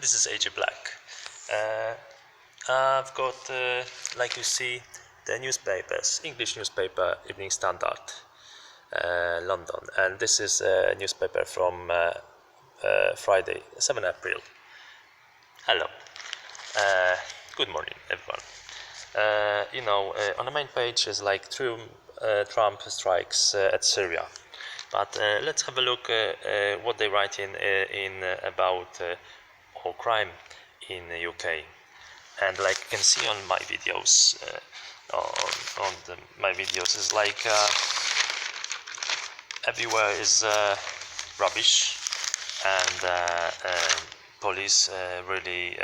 This is AJ Black. I've got, like you see, the newspapers, English newspaper, Evening Standard, London, and this is a newspaper from Friday, 7 April. Hello. Good morning, everyone. On the main page is like Trump strikes at Syria. But let's have a look what they write in about crime in the UK. And like you can see on my videos, my videos is like everywhere is rubbish, and police really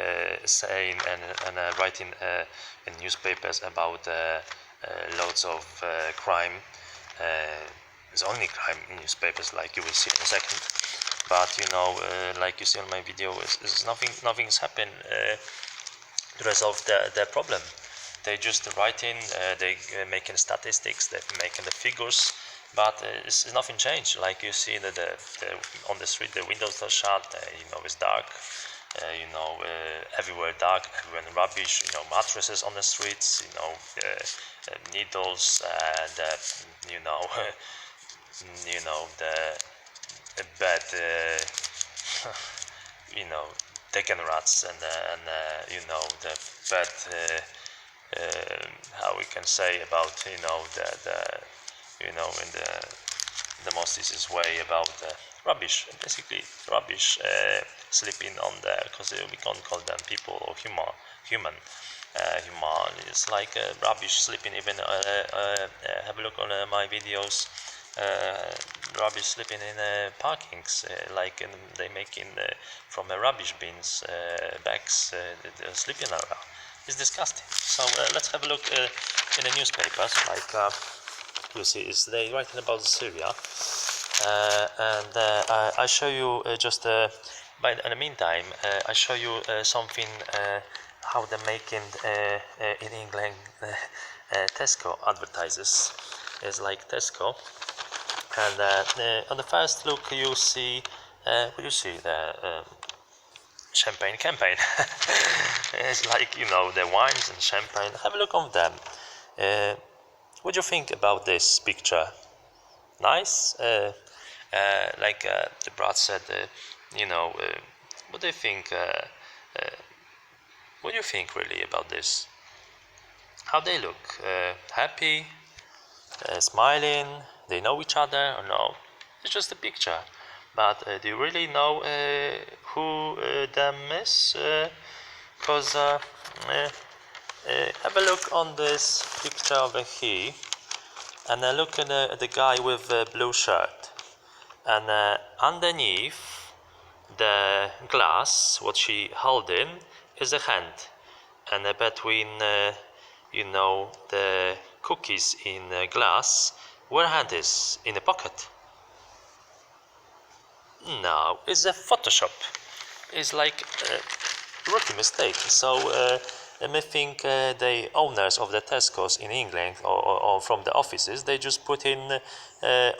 saying and writing in newspapers about loads of crime. There's only crime in newspapers, like you will see in a second. But like you see on my video, is nothing's happened to resolve the problem. They just writing, they making statistics, they making the figures, but it's nothing changed. Like you see that on the street, the windows are shut. It's dark. Everywhere dark, everywhere rubbish. Mattresses on the streets. Needles and the bed. Degenerates and the bad how we can say about in the most easiest way about rubbish, basically rubbish sleeping on there, because we can't call them people or human is like rubbish sleeping. Even have a look on my videos. Rubbish sleeping in parkings, they make from rubbish bins bags, the sleeping area. It's disgusting. So let's have a look in the newspapers. Like you see, they writing about Syria, and I show you just. But in the meantime, I show you something how they're making in England. Tesco advertises. It's like Tesco. And on the first look, you see the champagne campaign. It's like the wines and champagne. Have a look on them. What do you think about this picture? Nice. Like the brat said, what do you think? What do you think really about this? How they look? Happy, smiling. They know each other or no? It's just a picture. But do you really know who them is? Because have a look on this picture over here, and look at the guy with the blue shirt, and underneath the glass, what she holding is a hand, and between the cookies in glass, where hand is in the pocket. No, it's a Photoshop. It's like a rookie mistake. So I think the owners of the Tesco's in England or from the offices, they just put in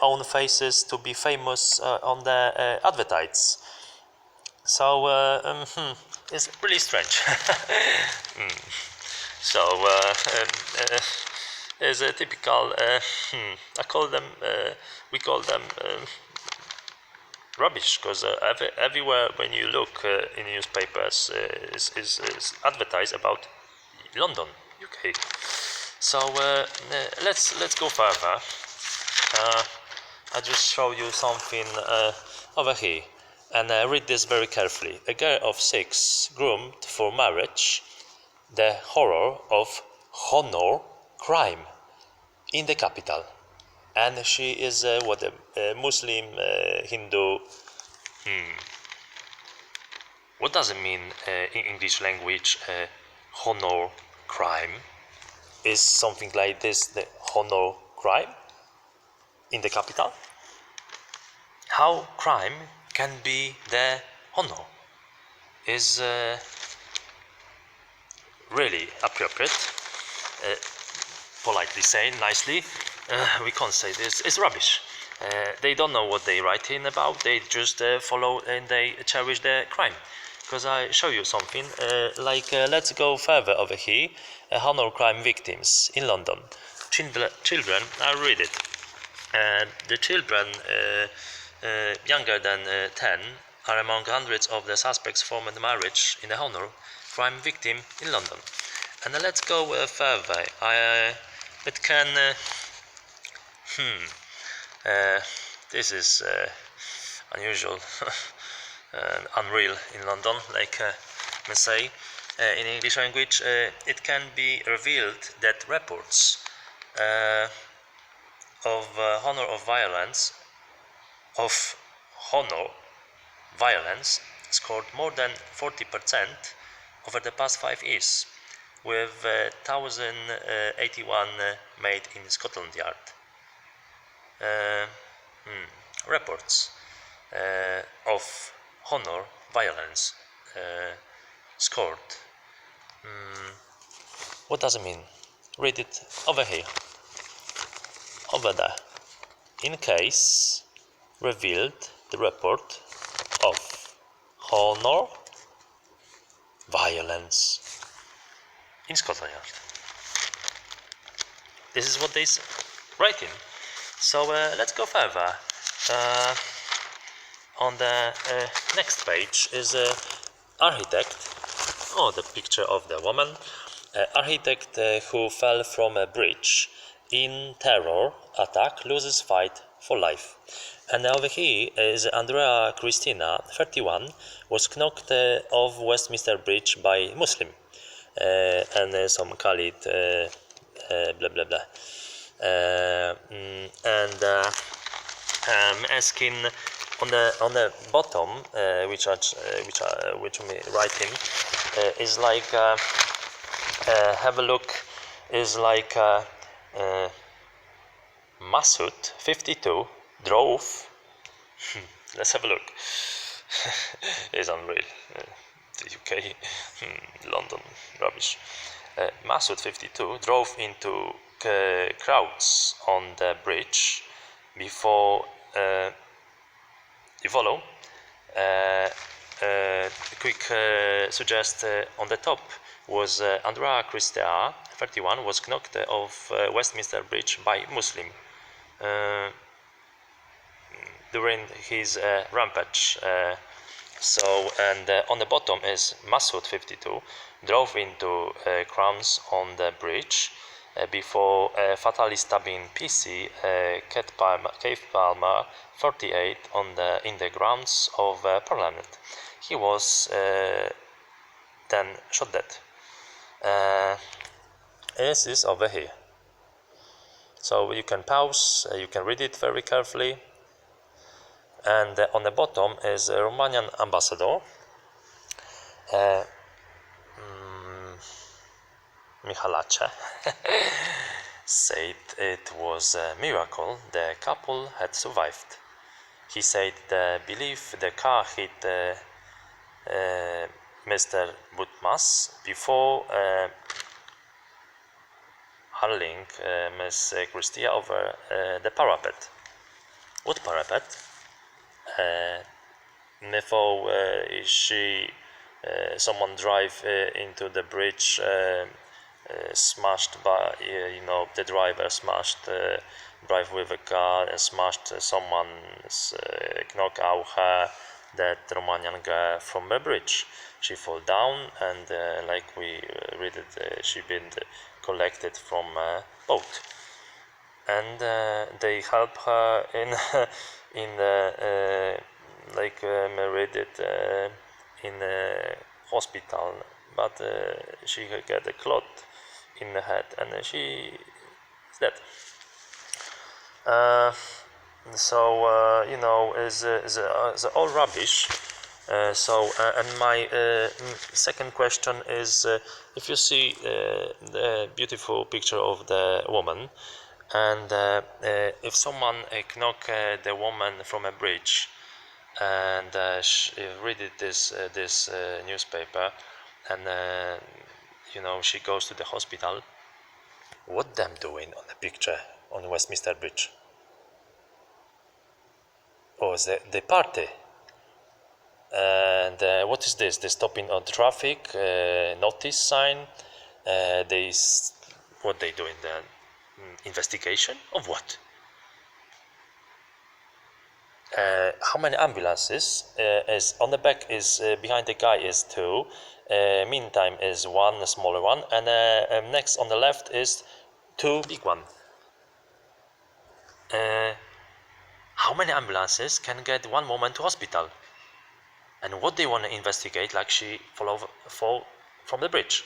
own faces to be famous on the advertises. So it's really strange. So is a typical. We call them rubbish, because everywhere when you look in newspapers is advertised about London, UK. So let's go further. I just show you something over here, and read this very carefully. A girl of 6 groomed for marriage. The horror of honor crime in the capital, and she is a Muslim, Hindu. What does it mean in English language? Honor crime is something like this. The honor crime in the capital. How crime can be the honor is really appropriate. Politely saying, nicely, we can't say this. It's rubbish. They don't know what they writing about. They just follow and they cherish the crime. because I show you something. Let's go further over here. Honor crime victims in London. Children, I read it. The children younger than 10 are among hundreds of the suspects formed marriage in a honor crime victim in London. And let's go further. It can. This is unusual and unreal in London, like let's say. In English language, it can be revealed that reports of honor violence scored more than 40% over the past 5 years, with 1,081 made in Scotland Yard. Reports of honor violence scored. What does it mean? Read it over here. Over there. In case revealed the report of honor violence in Scotland Yard. This is what they write in. So let's go further. On the next page is architect. Oh, the picture of the woman. Architect who fell from a bridge in terror attack loses fight for life. And over here is Andrea Christina, 31, was knocked off Westminster Bridge by Muslim. And some call it blah blah blah. Asking on the bottom, which we writing is like have a look, is like Masood 52 drove. Let's have a look. It's unreal. The UK, London, rubbish. Masood 52 drove into crowds on the bridge before. You follow? Quick suggest on the top was Andrea Christina, 31, was knocked off Westminster Bridge by Muslim during his rampage. On the bottom is Masood 52 drove into crowds on the bridge before fatally stabbing PC Keith Palmer, 48, in the grounds of Parliament. He was then shot dead. This is over here. So you can pause, you can read it very carefully. And on the bottom is a Romanian ambassador, Mihalache, said it was a miracle the couple had survived. He said the belief the car hit Mr. Butmas before hurling Miss Christia over the parapet. What parapet? Before someone drive into the bridge, smashed by the driver smashed drive with a car and smashed someone's knock out her, that Romanian girl from the bridge. She fall down and like we read it, she been collected from a boat, and they help her in the read it in a hospital, but she got a clot in the head and she is dead. Is all rubbish. And my second question is, if you see the beautiful picture of the woman, and if someone knock the woman from a bridge, and read it this newspaper, and she goes to the hospital, what them doing on the picture on Westminster Bridge? Oh, the party. And what is this? The stopping on traffic notice sign. What they doing? The investigation of what? How many ambulances? Is on the back is behind the guy is 2. Meantime is 1, a smaller one, and next on the left is 2 big one. How many ambulances can get one woman to hospital? And what they want to investigate, like she fall from the bridge.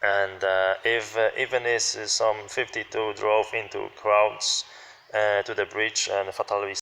And if even is some 52 drove into crowds to the bridge and fatally